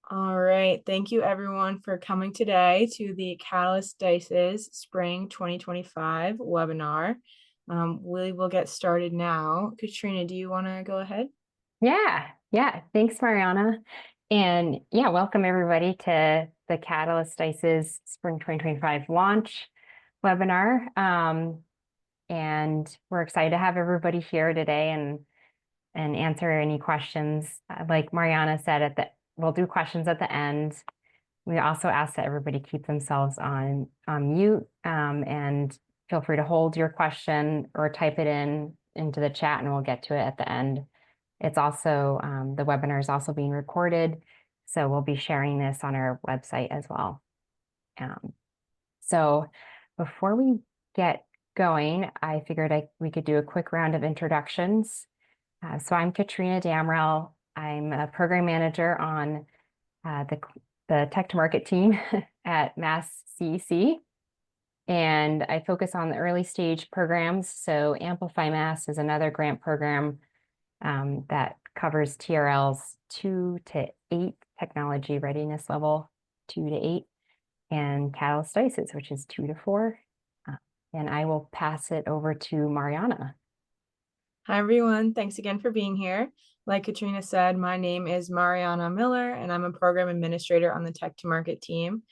All right. Thank you everyone for coming today to the Catalyst Dices Spring 2025 webinar. We will get started now. Katrina, do you want to go ahead? Yeah. Thanks, Mariana. And yeah, welcome everybody to the Catalyst Dices Spring 2025 launch webinar. And we're excited to have everybody here today and answer any questions. Like Mariana said, we'll do questions at the end. We also ask that everybody keep themselves on mute, and feel free to hold your question or type it into the chat and we'll get to it at the end. It's also, the webinar is also being recorded, so we'll be sharing this on our website as well. So before we get going, I figured we could do a quick round of introductions. So I'm Katrina Damrell. I'm a program manager on the Tech to Market team at Mass CEC. And I focus on the early stage programs. So Amplify Mass is another grant program that covers TRLs 2 to 8, technology readiness level 2 to 8, and Catalyst Dices, which is 2 to 4. And I will pass it over to Mariana. Hi, everyone. Thanks again for being here. Like Katrina said, my name is Mariana Miller, and I'm a program administrator on the Tech to Market team.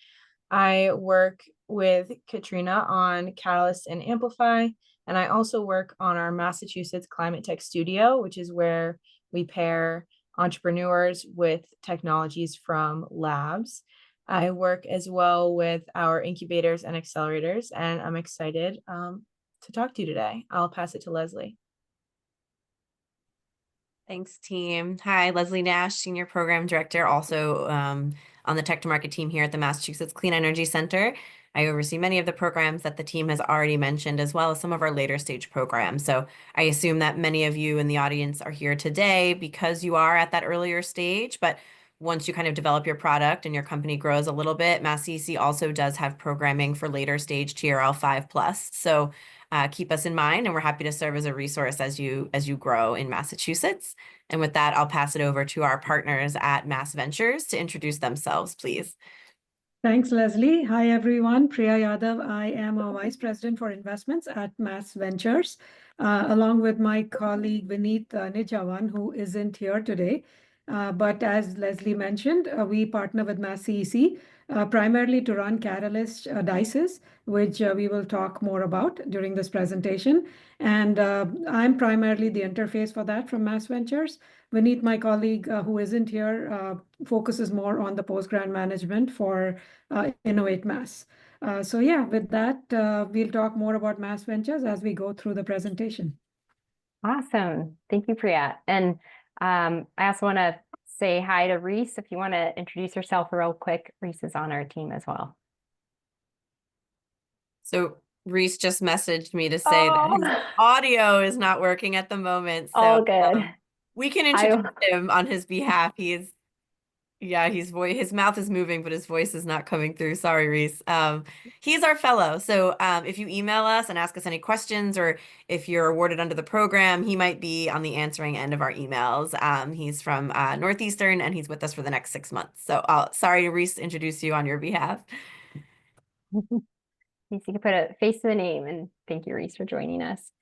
I work with Katrina on Catalyst and Amplify, and I also work on our Massachusetts Climate Tech Studio, which is where we pair entrepreneurs with technologies from labs. I work as well with our incubators and accelerators, and I'm excited to talk to you today. I'll pass it to Leslie. Thanks, team. Hi, Leslie Nash, Senior Program Director, also on the Tech to Market team here at the Massachusetts Clean Energy Center. I oversee many of the programs that the team has already mentioned, as well as some of our later stage programs. So I assume that many of you in the audience are here today because you are at that earlier stage. But once you kind of develop your product and your company grows a little bit, Mass CEC also does have programming for later stage TRL 5+. So keep us in mind, and we're happy to serve as a resource as you grow in Massachusetts. And with that, I'll pass it over to our partners at Mass Ventures to introduce themselves, please. Thanks, Leslie. Hi, everyone. Priya Yadav. I am a Vice President for Investments at Mass Ventures, along with my colleague Vineet Nijawan, who isn't here today. But as Leslie mentioned, we partner with Mass CEC primarily to run Catalyst Dices, which we will talk more about during this presentation. And I'm primarily the interface for that from Mass Ventures. Vineet, my colleague who isn't here, focuses more on the post-grant management for Innovate Mass. So yeah, with that, we'll talk more about Mass Ventures as we go through the presentation. Awesome. Thank you, Priya. And I also want to say hi to Reese. If you want to introduce yourself real quick, Reese is on our team as well. So Reese just messaged me to say that his audio is not working at the moment. So all good. We can introduce him on his behalf. His mouth is moving, but his voice is not coming through. Sorry, Reese. He's our fellow. So if you email us and ask us any questions, or if you're awarded under the program, he might be on the answering end of our emails. He's from Northeastern, and he's with us for the next 6 months. So sorry, Reese, to introduce you on your behalf. You can put a face to the name, and thank you, Reese, for joining us.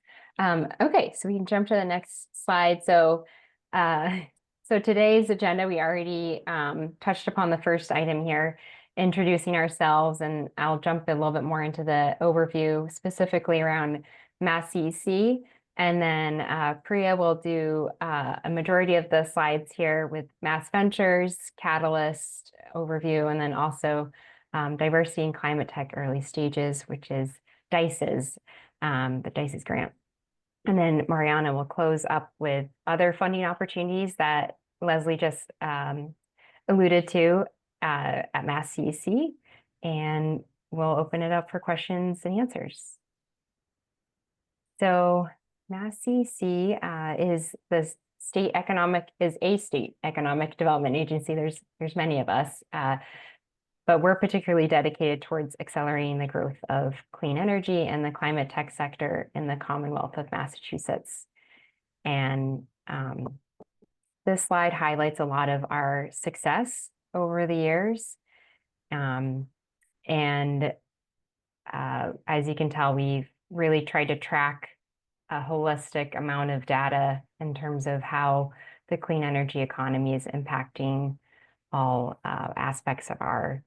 Okay, so we can jump to the next slide. So today's agenda, we already touched upon the first item here, introducing ourselves, and I'll jump a little bit more into the overview, specifically around Mass CEC. And then Priya will do a majority of the slides here with Mass Ventures, Catalyst overview, and then also Diversity and Climate Tech Early Stages, which is DICES, the DICES grant. And then Mariana will close up with other funding opportunities that Leslie just alluded to at Mass CEC, and we'll open it up for questions and answers. So Mass CEC is a state economic development agency. There's many of us, but we're particularly dedicated towards accelerating the growth of clean energy and the climate tech sector in the Commonwealth of Massachusetts. And this slide highlights a lot of our success over the years. And as you can tell, we've really tried to track a holistic amount of data in terms of how the clean energy economy is impacting all aspects of our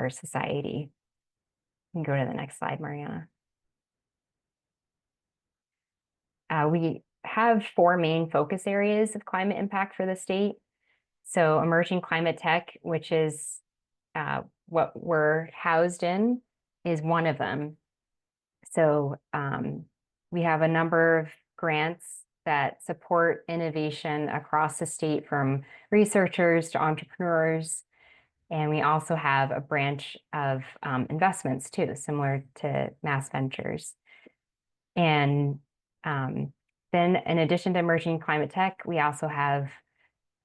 society. You can go to the next slide, Mariana. We have 4 main focus areas of climate impact for the state. So emerging climate tech, which is what we're housed in, is one of them. So we have a number of grants that support innovation across the state, from researchers to entrepreneurs. And we also have a branch of investments too, similar to Mass Ventures. And then in addition to emerging climate tech, we also have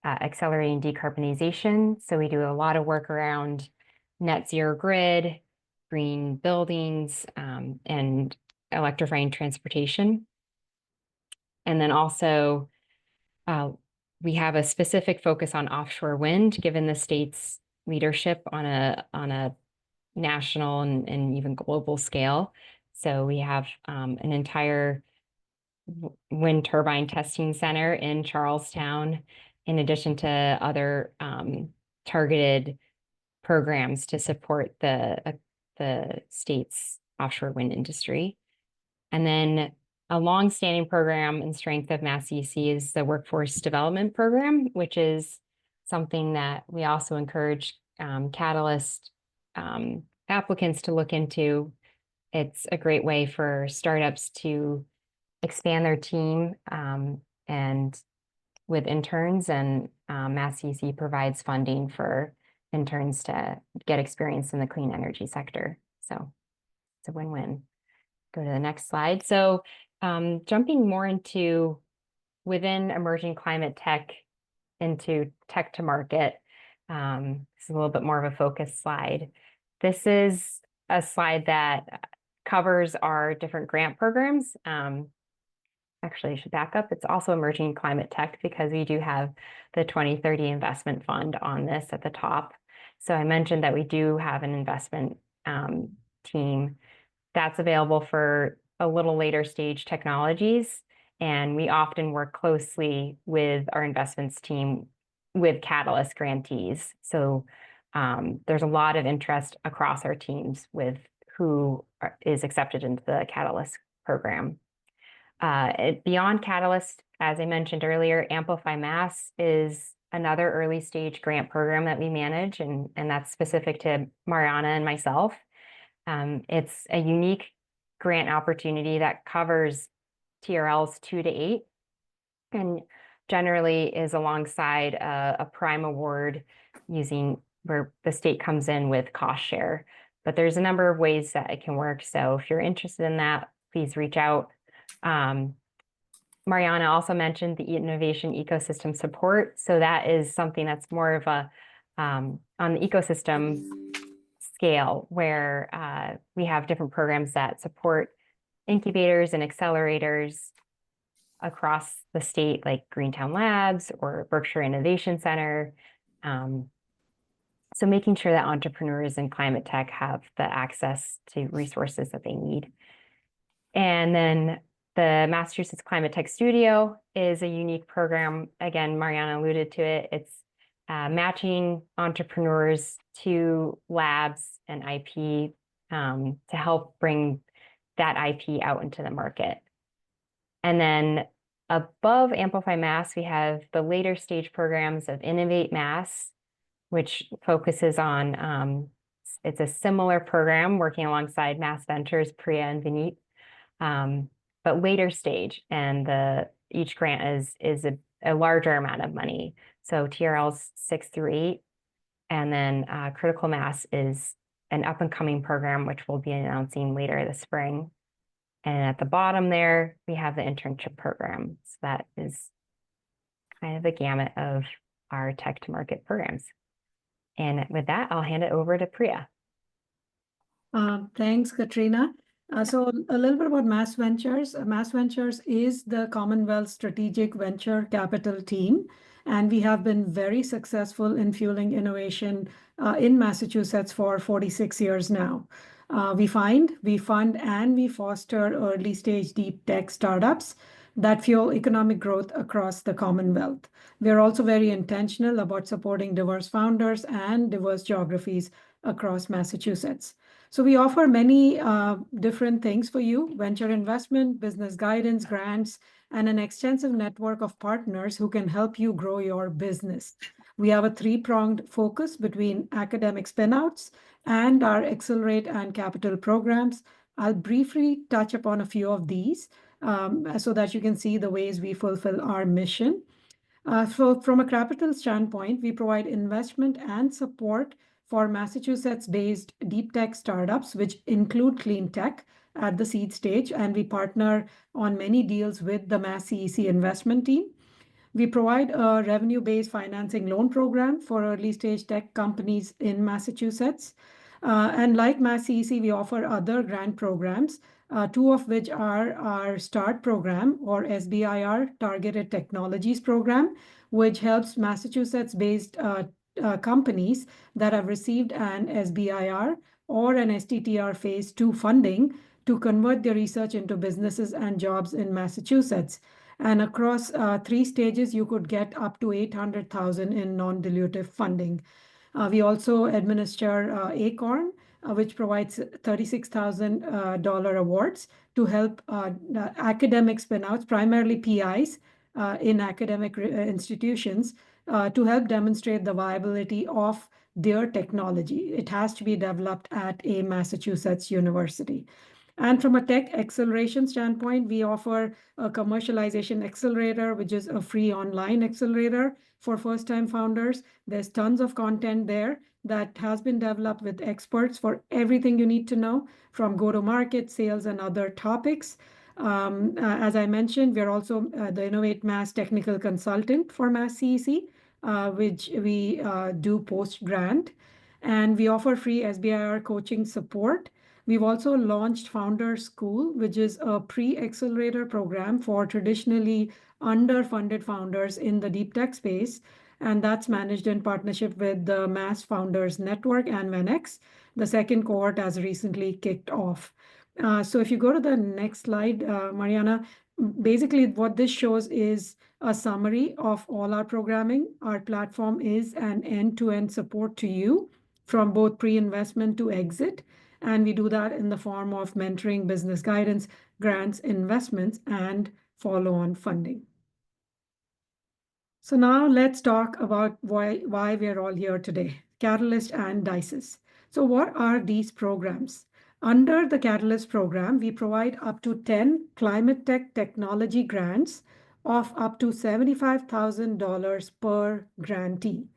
accelerating decarbonization. So we do a lot of work around net zero grid, green buildings, and electrifying transportation. And then also we have a specific focus on offshore wind, given the state's leadership on a national and even global scale. So we have an entire wind turbine testing center in Charlestown, in addition to other targeted programs to support the state's offshore wind industry. And then a longstanding program and strength of Mass EC is the Workforce Development Program, which is something that we also encourage Catalyst applicants to look into. It's a great way for startups to expand their team and with interns, and Mass EC provides funding for interns to get experience in the clean energy sector. So it's a win-win. Go to the next slide. So jumping more into within emerging climate tech into tech to market. This is a little bit more of a focus slide. This is a slide that covers our different grant programs. Actually, I should back up. It's also emerging climate tech, because we do have the 2030 investment fund on this at the top. So I mentioned that we do have an investment team that's available for a little later stage technologies. And we often work closely with our investments team with Catalyst grantees. So there's a lot of interest across our teams with who is accepted into the Catalyst program. Beyond Catalyst, as I mentioned earlier, Amplify Mass is another early stage grant program that we manage, and that's specific to Mariana and myself. It's a unique grant opportunity that covers TRLs 2 to 8, and generally is alongside a prime award where the state comes in with cost share. But there's a number of ways that it can work. So if you're interested in that, please reach out. Mariana also mentioned the innovation ecosystem support. So that is something that's more of a on the ecosystem scale, where we have different programs that support incubators and accelerators across the state, like Greentown Labs or Berkshire Innovation Center. So making sure that entrepreneurs in climate tech have the access to resources that they need. And then the Massachusetts Climate Tech Studio is a unique program. Again, Mariana alluded to it. It's matching entrepreneurs to labs and IP to help bring that IP out into the market. And then above Amplify Mass, we have the later stage programs of Innovate Mass, which focuses on, it's a similar program working alongside Mass Ventures, Priya and Vineet, but later stage, and each grant is a larger amount of money. So TRLs 6 through 8, and then Critical Mass is an up and coming program, which we'll be announcing later this spring. And at the bottom there, we have the internship program. So that is kind of the gamut of our tech to market programs. And with that, I'll hand it over to Priya. Thanks, Katrina. So a little bit about Mass Ventures. Mass Ventures is the Commonwealth Strategic Venture Capital team, and we have been very successful in fueling innovation in Massachusetts for 46 years now. We fund, and we foster early stage deep tech startups that fuel economic growth across the Commonwealth. We're also very intentional about supporting diverse founders and diverse geographies across Massachusetts. So we offer many different things for you: venture investment, business guidance, grants, and an extensive network of partners who can help you grow your business. We have a three-pronged focus between academic spinouts and our Accelerate and Capital programs. I'll briefly touch upon a few of these so that you can see the ways we fulfill our mission. So from a capital standpoint, we provide investment and support for Massachusetts-based deep tech startups, which include clean tech at the seed stage, and we partner on many deals with the Mass CEC investment team. We provide a revenue-based financing loan program for early stage tech companies in Massachusetts. And like Mass CEC, we offer other grant programs, two of which are our START program, or SBIR Targeted Technologies program, which helps Massachusetts-based companies that have received an SBIR or an STTR Phase 2 funding to convert their research into businesses and jobs in Massachusetts. And across 3 stages, you could get up to $800,000 in non-dilutive funding. We also administer ACORN, which provides $36,000 awards to help academic spinouts, primarily PIs in academic institutions, to help demonstrate the viability of their technology. It has to be developed at a Massachusetts university. And from a tech acceleration standpoint, we offer a commercialization accelerator, which is a free online accelerator for first-time founders. There's tons of content there that has been developed with experts for everything you need to know, from go-to-market, sales, and other topics. As I mentioned, we're also the Innovate Mass technical consultant for Mass CEC, which we do post-grant. And we offer free SBIR coaching support. We've also launched Founder School, which is a pre-accelerator program for traditionally underfunded founders in the deep tech space. And that's managed in partnership with the Mass Founders Network and Venex. The second cohort has recently kicked off. So if you go to the next slide, Mariana, basically what this shows is a summary of all our programming. Our platform is an end-to-end support to you from both pre-investment to exit. And we do that in the form of mentoring, business guidance, grants, investments, and follow-on funding. So now let's talk about why we're all here today, Catalyst and DICES. So what are these programs? Under the Catalyst program, we provide up to 10 climate tech technology grants of up to $75,000 per grantee.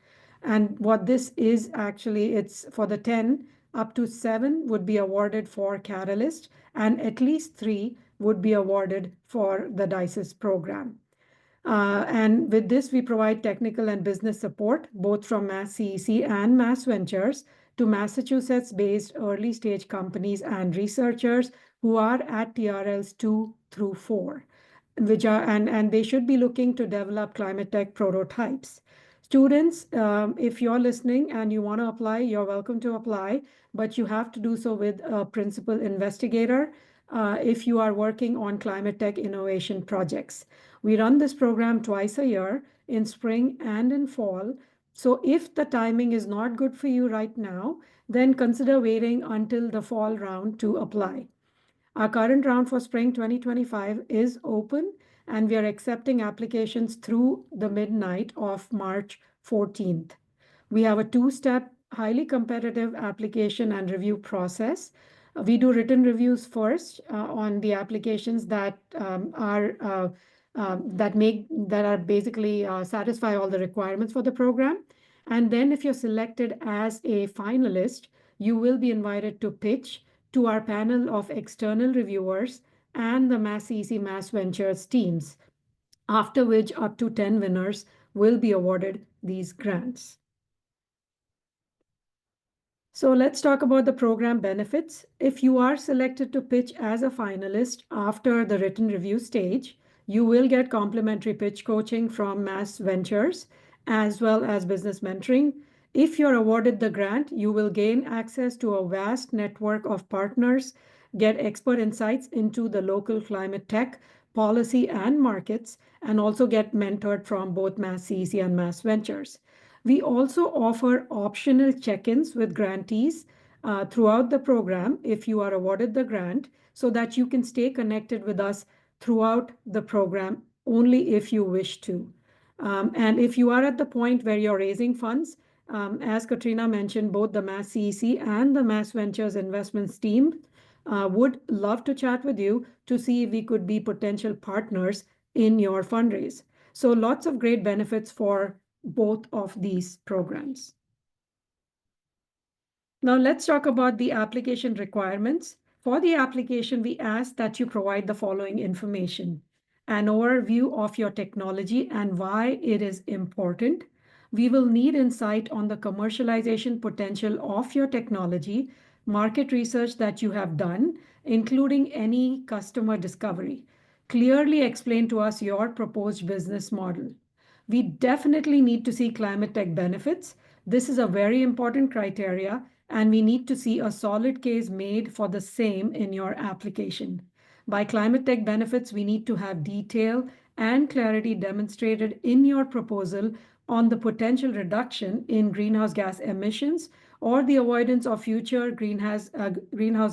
And what this is actually, it's for the 10, up to 7 would be awarded for Catalyst, and at least 3 would be awarded for the DICES program. And with this, we provide technical and business support, both from Mass CEC and Mass Ventures, to Massachusetts-based early-stage companies and researchers who are at TRLs 2 through 4, which are, and they should be looking to develop climate tech prototypes. Students, if you're listening and you want to apply, you're welcome to apply, but you have to do so with a principal investigator if you are working on climate tech innovation projects. We run this program twice a year, in spring and in fall. So if the timing is not good for you right now, then consider waiting until the fall round to apply. Our current round for spring 2025 is open, and we are accepting applications through the midnight of March 14th. We have a 2-step, highly competitive application and review process. We do written reviews first on the applications that basically satisfy all the requirements for the program. And then if you're selected as a finalist, you will be invited to pitch to our panel of external reviewers and the Mass CEC Mass Ventures teams, after which up to 10 winners will be awarded these grants. So let's talk about the program benefits. If you are selected to pitch as a finalist after the written review stage, you will get complimentary pitch coaching from Mass Ventures as well as business mentoring. If you're awarded the grant, you will gain access to a vast network of partners, get expert insights into the local climate tech, policy, and markets, and also get mentored from both Mass CEC and Mass Ventures. We also offer optional check-ins with grantees throughout the program if you are awarded the grant, so that you can stay connected with us throughout the program only if you wish to. And if you are at the point where you're raising funds, as Katrina mentioned, both the Mass CEC and the Mass Ventures Investments team would love to chat with you to see if we could be potential partners in your fundraise. So lots of great benefits for both of these programs. Now let's talk about the application requirements. For the application, we ask that you provide the following information: an overview of your technology and why it is important. We will need insight on the commercialization potential of your technology, market research that you have done, including any customer discovery. Clearly explain to us your proposed business model. We definitely need to see climate tech benefits. This is a very important criteria, and we need to see a solid case made for the same in your application. By climate tech benefits, we need to have detail and clarity demonstrated in your proposal on the potential reduction in greenhouse gas emissions or the avoidance of future greenhouse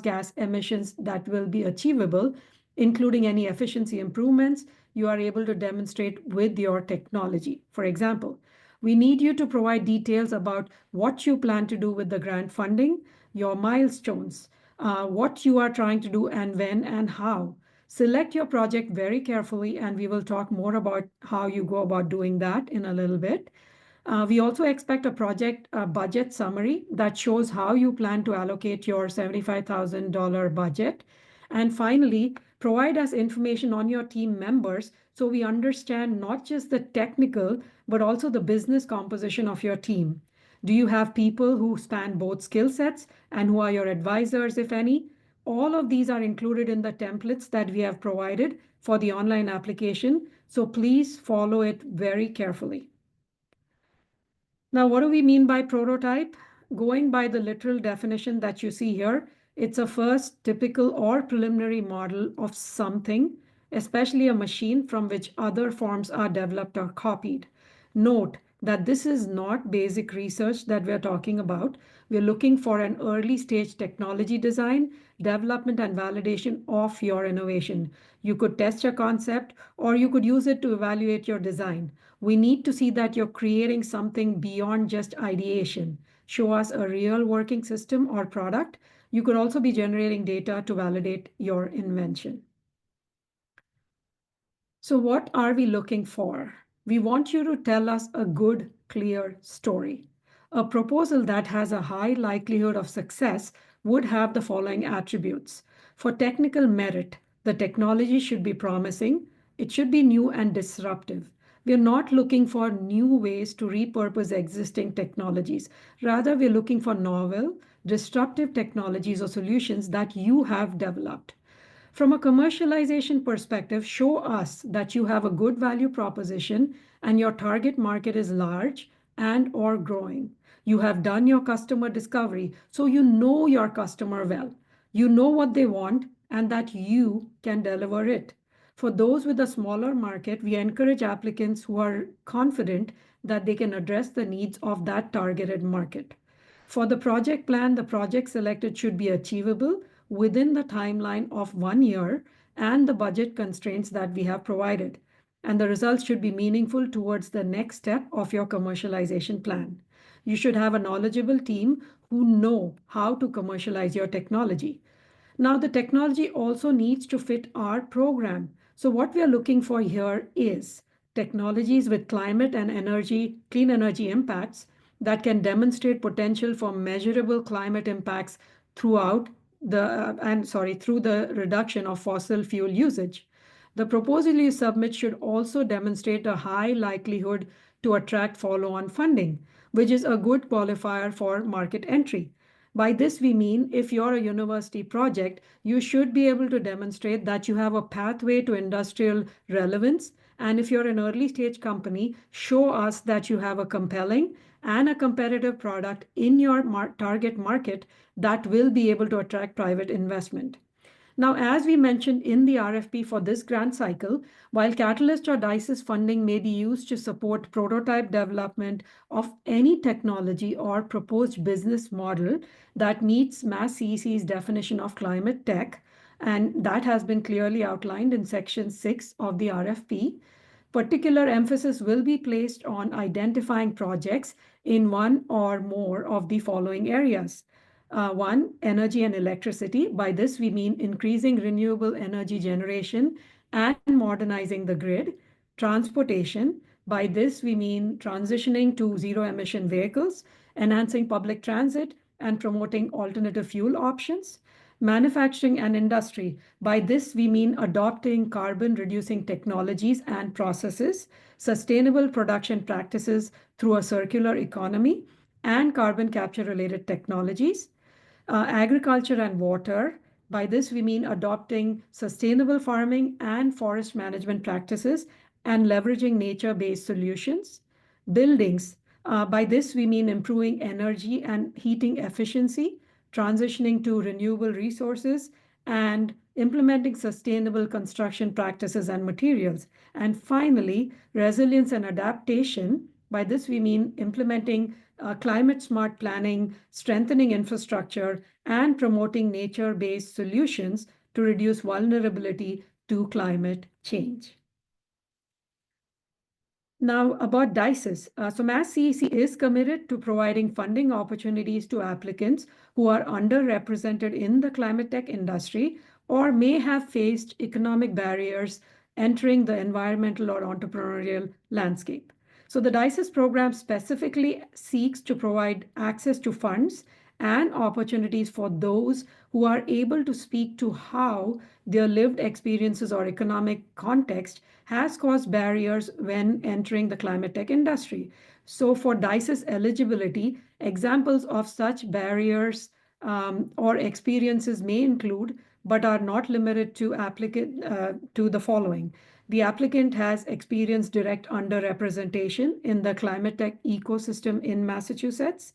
gas emissions that will be achievable, including any efficiency improvements you are able to demonstrate with your technology. For example, we need you to provide details about what you plan to do with the grant funding, your milestones, what you are trying to do and when and how. Select your project very carefully, and we will talk more about how you go about doing that in a little bit. We also expect a project budget summary that shows how you plan to allocate your $75,000 budget. And finally, provide us information on your team members so we understand not just the technical, but also the business composition of your team. Do you have people who span both skill sets, and who are your advisors, if any? All of these are included in the templates that we have provided for the online application, so please follow it very carefully. Now, what do we mean by prototype? Going by the literal definition that you see here, it's a first typical or preliminary model of something, especially a machine from which other forms are developed or copied. Note that this is not basic research that we're talking about. We're looking for an early stage technology design, development, and validation of your innovation. You could test your concept, or you could use it to evaluate your design. We need to see that you're creating something beyond just ideation. Show us a real working system or product. You could also be generating data to validate your invention. So what are we looking for? We want you to tell us a good, clear story. A proposal that has a high likelihood of success would have the following attributes. For technical merit, the technology should be promising. It should be new and disruptive. We're not looking for new ways to repurpose existing technologies. Rather, we're looking for novel, disruptive technologies or solutions that you have developed. From a commercialization perspective, show us that you have a good value proposition and your target market is large and or growing. You have done your customer discovery, so you know your customer well. You know what they want and that you can deliver it. For those with a smaller market, we encourage applicants who are confident that they can address the needs of that targeted market. For the project plan, the project selected should be achievable within the timeline of 1 year and the budget constraints that we have provided. And the results should be meaningful towards the next step of your commercialization plan. You should have a knowledgeable team who know how to commercialize your technology. Now, the technology also needs to fit our program. So what we are looking for here is technologies with climate and clean energy impacts that can demonstrate potential for measurable climate impacts through the reduction of fossil fuel usage. The proposal you submit should also demonstrate a high likelihood to attract follow-on funding, which is a good qualifier for market entry. By this, we mean if you're a university project, you should be able to demonstrate that you have a pathway to industrial relevance. And if you're an early stage company, show us that you have a compelling and a competitive product in your target market that will be able to attract private investment. Now, as we mentioned in the RFP for this grant cycle, while Catalyst or DICE's funding may be used to support prototype development of any technology or proposed business model that meets Mass CEC's definition of climate tech, and that has been clearly outlined in Section 6 of the RFP, particular emphasis will be placed on identifying projects in one or more of the following areas. One, energy and electricity. By this, we mean increasing renewable energy generation and modernizing the grid. Transportation. By this, we mean transitioning to zero-emission vehicles, enhancing public transit, and promoting alternative fuel options. Manufacturing and industry. By this, we mean adopting carbon-reducing technologies and processes, sustainable production practices through a circular economy, and carbon capture-related technologies. Agriculture and water. By this, we mean adopting sustainable farming and forest management practices and leveraging nature-based solutions. Buildings. By this, we mean improving energy and heating efficiency, transitioning to renewable resources, and implementing sustainable construction practices and materials. And finally, resilience and adaptation. By this, we mean implementing climate smart planning, strengthening infrastructure, and promoting nature-based solutions to reduce vulnerability to climate change. Now, about DICES. So Mass CEC is committed to providing funding opportunities to applicants who are underrepresented in the climate tech industry or may have faced economic barriers entering the environmental or entrepreneurial landscape. So the DICES program specifically seeks to provide access to funds and opportunities for those who are able to speak to how their lived experiences or economic context has caused barriers when entering the climate tech industry. So for DICES eligibility, examples of such barriers or experiences may include, but are not limited to to the following. The applicant has experienced direct underrepresentation in the climate tech ecosystem in Massachusetts.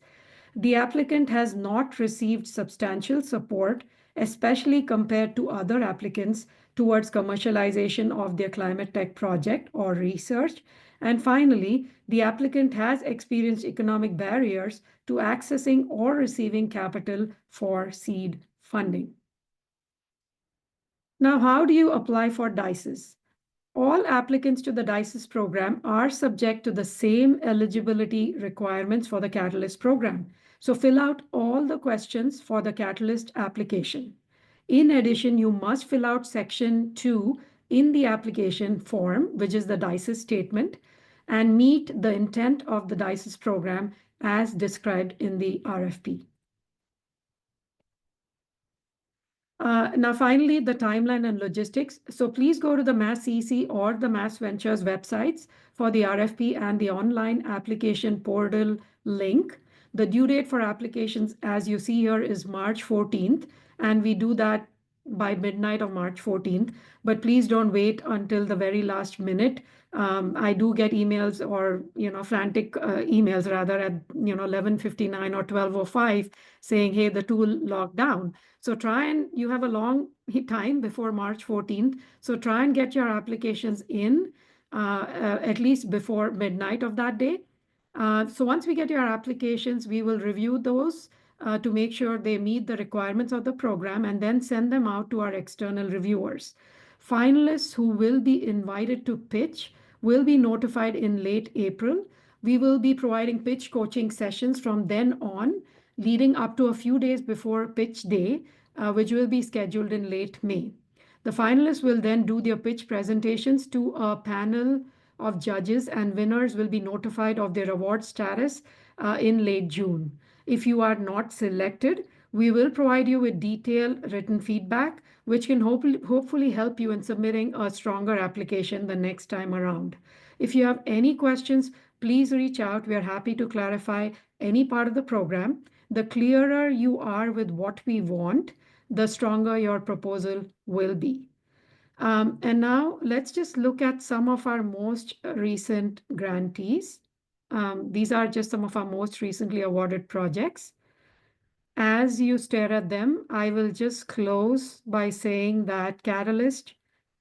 The applicant has not received substantial support, especially compared to other applicants, towards commercialization of their climate tech project or research. And finally, the applicant has experienced economic barriers to accessing or receiving capital for seed funding. Now, how do you apply for DICES? All applicants to the DICES program are subject to the same eligibility requirements for the Catalyst program. So fill out all the questions for the Catalyst application. In addition, you must fill out Section 2 in the application form, which is the DICES statement, and meet the intent of the DICES program as described in the RFP. Now, finally, the timeline and logistics. So please go to the Mass CEC or the Mass Ventures websites for the RFP and the online application portal link. The due date for applications, as you see here, is March 14th, and we do that by midnight of March 14th. But please don't wait until the very last minute. I do get emails or frantic emails rather at 11:59 or 12:05 saying, hey, the tool locked down. So you have a long time before March 14th. So try and get your applications in at least before midnight of that day. So once we get your applications, we will review those to make sure they meet the requirements of the program and then send them out to our external reviewers. Finalists who will be invited to pitch will be notified in late April. We will be providing pitch coaching sessions from then on, leading up to a few days before pitch day, which will be scheduled in late May. The finalists will then do their pitch presentations to a panel of judges, and winners will be notified of their award status in late June. If you are not selected, we will provide you with detailed written feedback, which can hopefully help you in submitting a stronger application the next time around. If you have any questions, please reach out. We are happy to clarify any part of the program. the clearer you are with what we want, the stronger your proposal will be. And now let's just look at some of our most recent grantees. These are just some of our most recently awarded projects. As you stare at them, I will just close by saying that Catalyst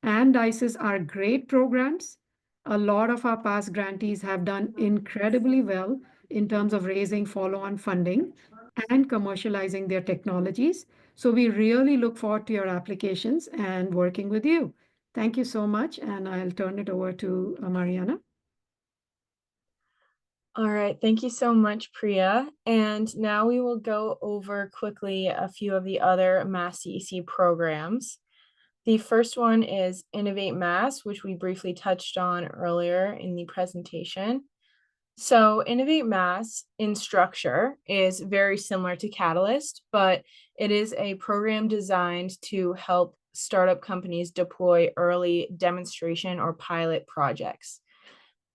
and ICES are great programs. A lot of our past grantees have done incredibly well in terms of raising follow-on funding and commercializing their technologies. So we really look forward to your applications and working with you. Thank you so much, and I'll turn it over to Mariana. All right, thank you so much, Priya. And now we will go over quickly a few of the other Mass CEC programs. The first one is Innovate Mass, which we briefly touched on earlier in the presentation. So Innovate Mass in structure is very similar to Catalyst, but it is a program designed to help startup companies deploy early demonstration or pilot projects.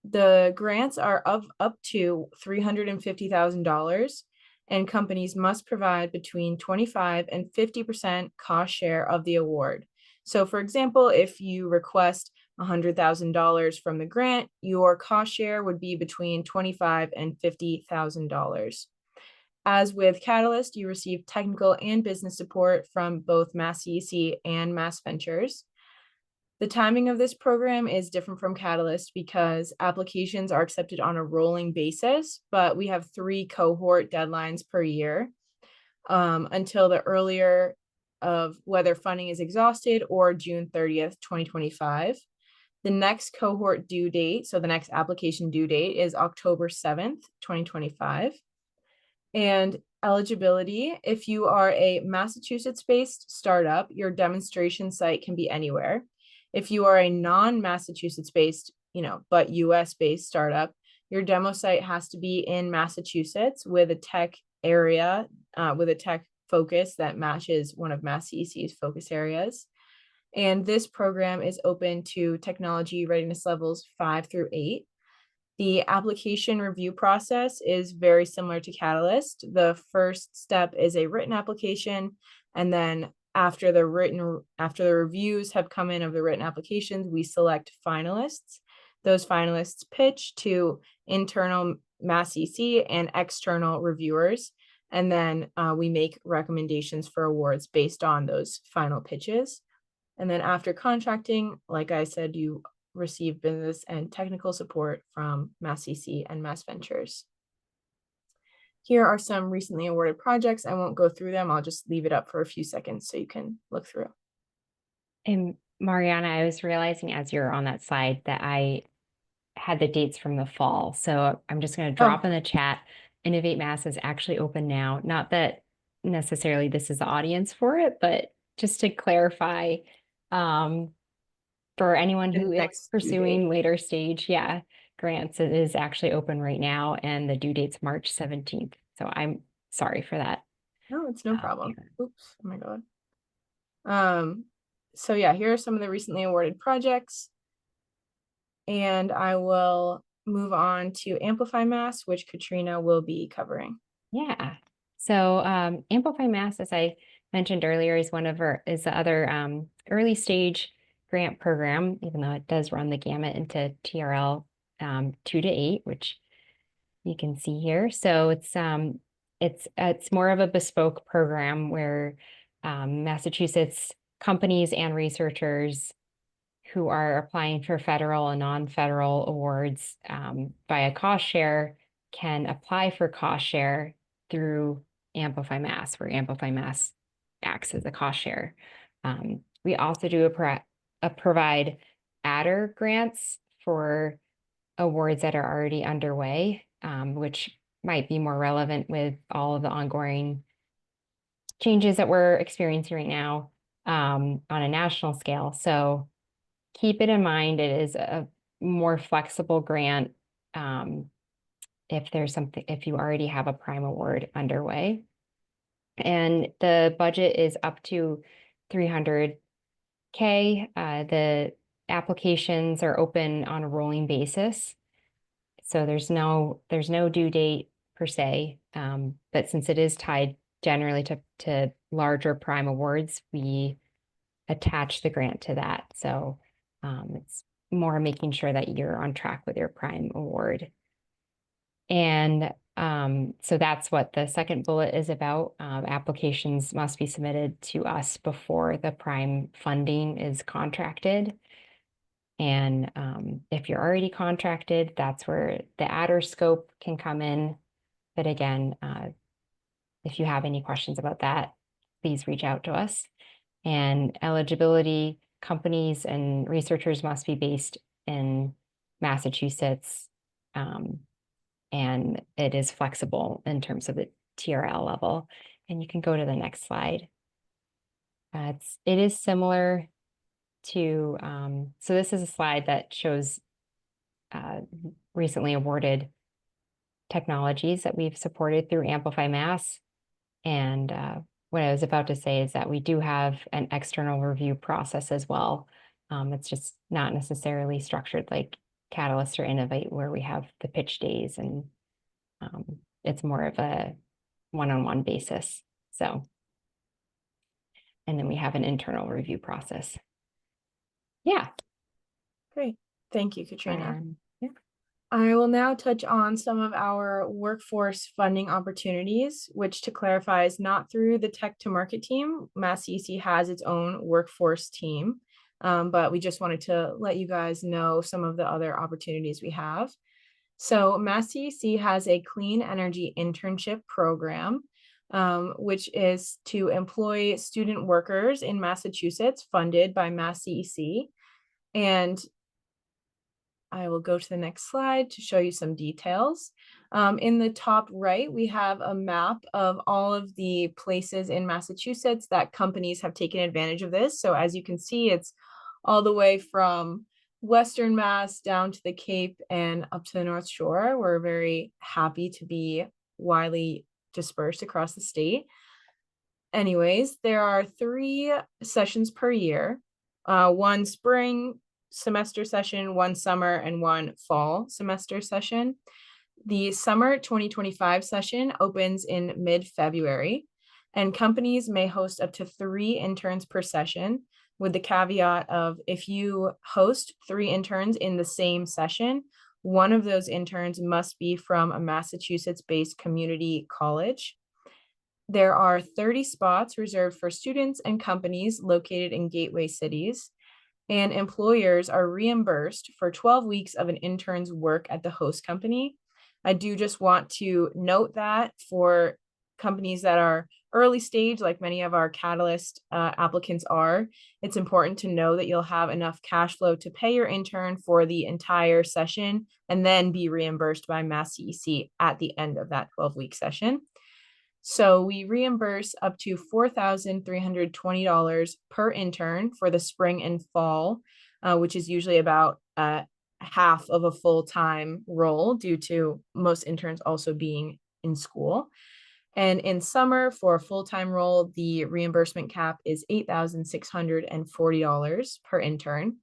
The grants are of up to $350,000, and companies must provide between 25 and 50% cost share of the award. So for example, if you request $100,000 from the grant, your cost share would be between $25,000 and $50,000. As with Catalyst, you receive technical and business support from both Mass CEC and Mass Ventures. The timing of this program is different from Catalyst because applications are accepted on a rolling basis, but we have 3 cohort deadlines per year until the earlier of whether funding is exhausted or June 30th, 2025. The next cohort due date, so the next application due date, is October 7th, 2025. And eligibility, if you are a Massachusetts-based startup, your demonstration site can be anywhere. If you are a non-Massachusetts-based, but US-based startup, your demo site has to be in Massachusetts with a tech area, with a tech focus that matches one of Mass CEC's focus areas. And this program is open to technology readiness levels 5 through 8. The application review process is very similar to Catalyst. The first step is a written application, and then after the reviews have come in of the written applications, we select finalists. Those finalists pitch to internal Mass CEC and external reviewers, and then we make recommendations for awards based on those final pitches. And then after contracting, like I said, you receive business and technical support from Mass CEC and Mass Ventures. Here are some recently awarded projects. I won't go through them. I'll just leave it up for a few seconds so you can look through. And Mariana, I was realizing as you're on that slide that I had the dates from the fall. So I'm just going to drop in the chat. Innovate Mass is actually open now. Not that necessarily this is the audience for it, but just to clarify, for anyone who is pursuing later stage, grants, it is actually open right now, and the due date's March 17th. So I'm sorry for that. No, it's no problem. Oops, oh my God. So yeah, here are some of the recently awarded projects. And I will move on to Amplify Mass, which Katrina will be covering. Yeah. So Amplify Mass, as I mentioned earlier, is the other early stage grant program, even though it does run the gamut into TRL 2 to 8, which you can see here. So it's more of a bespoke program where Massachusetts companies and researchers who are applying for federal and non-federal awards via cost share can apply for cost share through Amplify Mass, where Amplify Mass acts as a cost share. We also do provide adder grants for awards that are already underway, which might be more relevant with all of the ongoing changes that we're experiencing right now on a national scale. So keep it in mind, it is a more flexible grant if you already have a prime award underway. And the budget is up to $300K. The applications are open on a rolling basis. So there's no due date per se, but since it is tied generally to larger prime awards, we attach the grant to that. So it's more making sure that you're on track with your prime award. And so that's what the second bullet is about. Applications must be submitted to us before the prime funding is contracted. And if you're already contracted, that's where the adder scope can come in. But again, if you have any questions about that, please reach out to us. And eligibility, companies and researchers must be based in Massachusetts. And it is flexible in terms of the TRL level. And you can go to the next slide. It is similar to, so this is a slide that shows recently awarded technologies that we've supported through Amplify Mass. And what I was about to say is that we do have an external review process as well. It's just not necessarily structured like Catalyst or Innovate, where we have the pitch days, and it's more of a one-on-one basis. So, and then we have an internal review process. Yeah. Great. Thank you, Katrina. Yeah. I will now touch on some of our workforce funding opportunities, which, to clarify, is not through the Tech to Market team. Mass CEC has its own workforce team, but we just wanted to let you guys know some of the other opportunities we have. So Mass CEC has a clean energy internship program, which is to employ student workers in Massachusetts funded by Mass CEC. And I will go to the next slide to show you some details. In the top right, we have a map of all of the places in Massachusetts that companies have taken advantage of this. So as you can see, it's all the way from Western Mass down to the Cape and up to the North Shore. We're very happy to be widely dispersed across the state. Anyways, there are 3 sessions per year, one spring semester session, one summer, and one fall semester session. The summer 2025 session opens in mid-February, and companies may host up to 3 interns per session, with the caveat of if you host 3 interns in the same session, one of those interns must be from a Massachusetts-based community college. There are 30 spots reserved for students and companies located in gateway cities, and employers are reimbursed for 12 weeks of an intern's work at the host company. I do just want to note that for companies that are early stage, like many of our Catalyst applicants are, it's important to know that you'll have enough cash flow to pay your intern for the entire session and then be reimbursed by Mass CEC at the end of that 12-week session. So we reimburse up to $4,320 per intern for the spring and fall, which is usually about half of a full-time role due to most interns also being in school. And in summer, for a full-time role, the reimbursement cap is $8,640 per intern.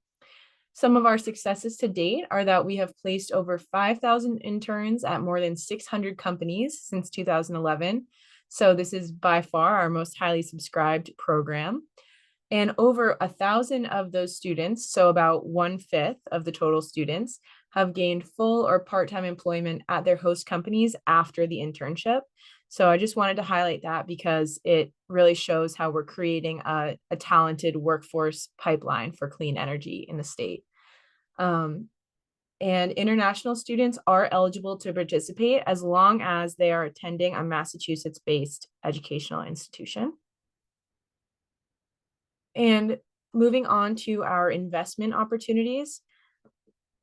Some of our successes to date are that we have placed over 5,000 interns at more than 600 companies since 2011. So this is by far our most highly subscribed program. And over 1,000 of those students, so about 1/5 of the total students, have gained full or part-time employment at their host companies after the internship. So I just wanted to highlight that because it really shows how we're creating a talented workforce pipeline for clean energy in the state. And international students are eligible to participate as long as they are attending a Massachusetts-based educational institution. And moving on to our investment opportunities,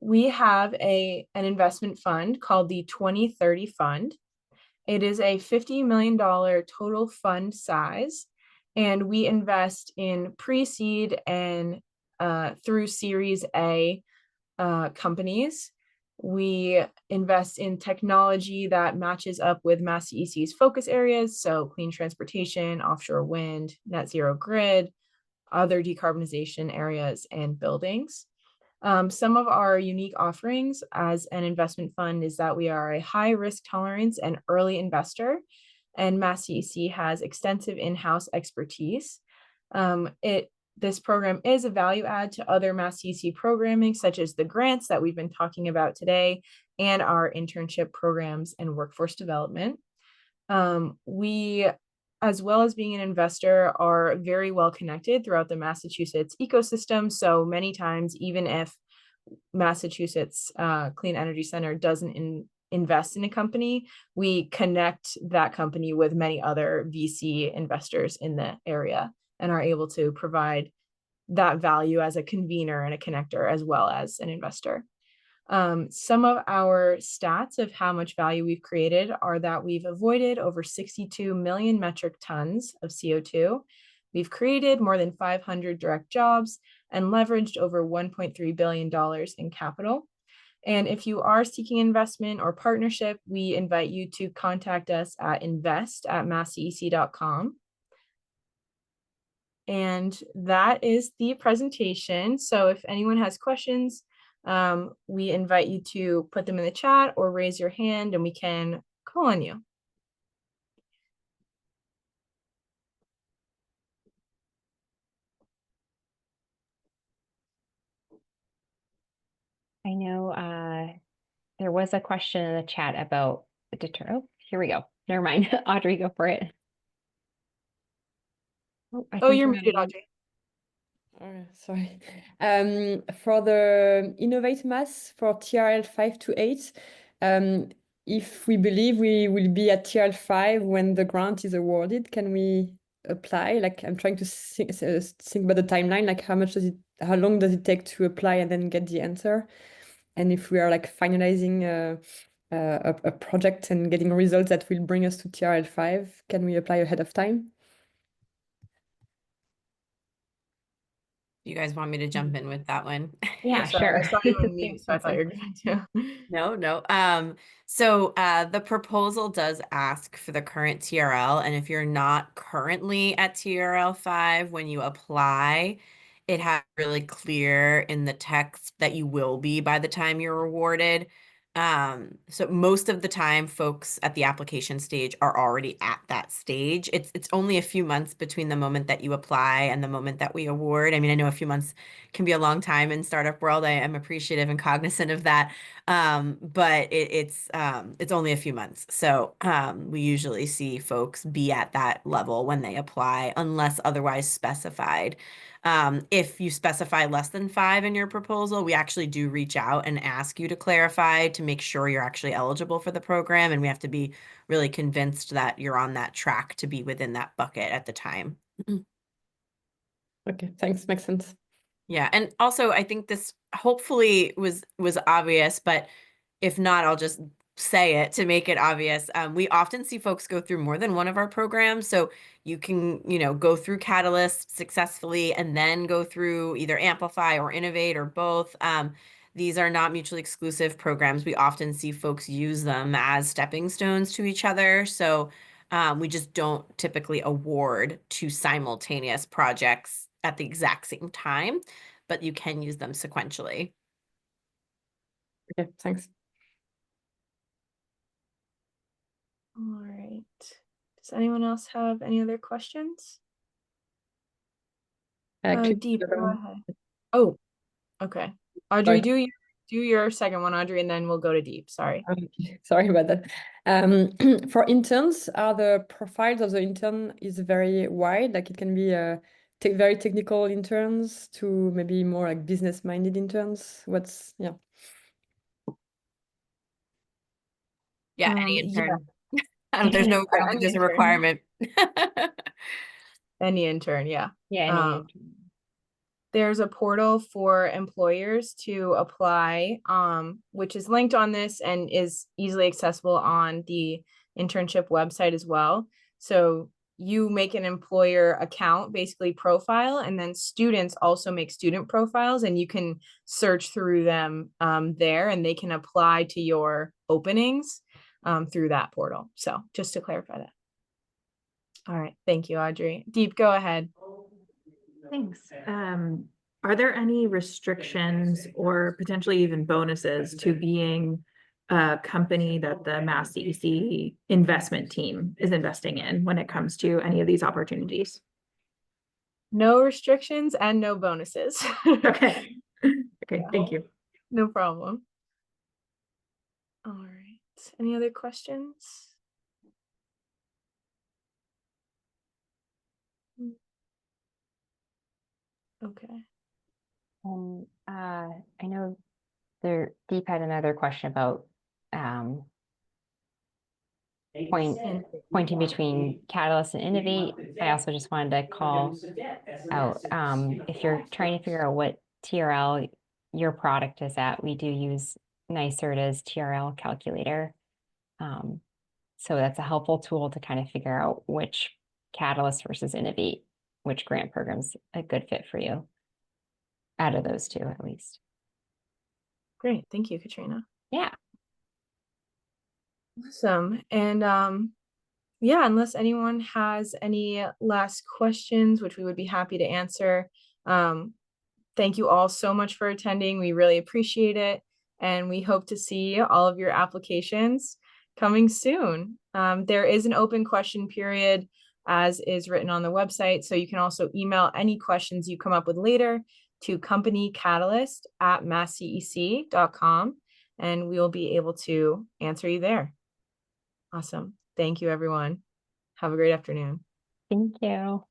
we have an investment fund called the 2030 Fund. It is a $50 million total fund size, and we invest in pre-seed and through Series A companies. We invest in technology that matches up with Mass CEC's focus areas, so clean transportation, offshore wind, net zero grid, other decarbonization areas, and buildings. Some of our unique offerings as an investment fund is that we are a high risk tolerance and early investor, and Mass CEC has extensive in-house expertise. This program is a value add to other Mass CEC programming, such as the grants that we've been talking about today and our internship programs and workforce development. We, as well as being an investor, are very well connected throughout the Massachusetts ecosystem. So many times, even if Massachusetts Clean Energy Center doesn't invest in a company, we connect that company with many other VC investors in the area and are able to provide that value as a convener and a connector as well as an investor. Some of our stats of how much value we've created are that we've avoided over 62 million metric tons of CO2. We've created more than 500 direct jobs and leveraged over $1.3 billion in capital. And if you are seeking investment or partnership, we invite you to contact us at invest@masscec.com. And that is the presentation. So if anyone has questions, we invite you to put them in the chat or raise your hand and we can call on you. I know there was a question in the chat about the deter. Oh, here we go. Never mind. Audrey, go for it. Oh, you're muted, Audrey. Sorry. For the Innovate Mass for TRL 5 to 8, if we believe we will be at TRL 5 when the grant is awarded, can we apply? Like, I'm trying to think about the timeline, like how long does it take to apply and then get the answer? And if we are like finalizing a project and getting results that will bring us to TRL 5, can we apply ahead of time? You guys want me to jump in with that one? Yeah, Sorry, sure. I saw you on mute, so I thought you were going to. No. So the proposal does ask for the current TRL, and if you're not currently at TRL 5 when you apply, it has really clear in the text that you will be by the time you're awarded. So most of the time, folks at the application stage are already at that stage. It's only a few months between the moment that you apply and the moment that we award. I mean, I know a few months can be a long time in startup world. I am appreciative and cognizant of that. But it's only a few months. So we usually see folks be at that level when they apply, unless otherwise specified. If you specify less than 5 in your proposal, we actually do reach out and ask you to clarify to make sure you're actually eligible for the program. And we have to be really convinced that you're on that track to be within that bucket at the time. Okay, thanks. Makes sense. Yeah. And also, I think this hopefully was obvious, but if not, I'll just say it to make it obvious. We often see folks go through more than one of our programs. So you can, go through Catalyst successfully and then go through either Amplify or Innovate or both. These are not mutually exclusive programs. We often see folks use them as stepping stones to each other. So we just don't typically award 2 simultaneous projects at the exact same time, but you can use them sequentially. Okay, thanks. All right. Does anyone else have any other questions? Deep, go ahead. Oh, okay. Audrey, Sorry. do your second one, Audrey, and then we'll go to Deep. Sorry. Sorry about that. For interns, are the profiles of the intern is very wide? Like it can be very technical interns to maybe more like business-minded interns. Yeah, any intern. Yeah. There's no, I don't think there's a requirement. Any intern, yeah. Yeah, any intern. There's a portal for employers to apply, which is linked on this and is easily accessible on the internship website as well. So you make an employer account, basically profile, and then students also make student profiles, and you can search through them there, and they can apply to your openings through that portal. So just to clarify that. All right. Thank you, Audrey. Deep, go ahead. Thanks. are there any restrictions or potentially even bonuses to being a company that the Mass CEC investment team is investing in when it comes to any of these opportunities? No restrictions and no bonuses. Okay. Okay, Yeah. thank you. No problem. All right. Any other questions? Okay. I know Deep had another question about pointing between Catalyst and Innovate. I also just wanted to call out, if you're trying to figure out what TRL your product is at, we do use NYSERDA's TRL calculator. So that's a helpful tool to kind of figure out which Catalyst versus Innovate, which grant program's a good fit for you out of those two, at least. Great. Thank you, Katrina. Yeah. Awesome. And yeah, unless anyone has any last questions, which we would be happy to answer. Thank you all so much for attending. We really appreciate it. And we hope to see all of your applications coming soon. There is an open question period as is written on the website. So you can also email any questions you come up with later to companycatalyst@masscec.com, and we will be able to answer you there. Awesome. Thank you, everyone. Have a great afternoon. Thank you.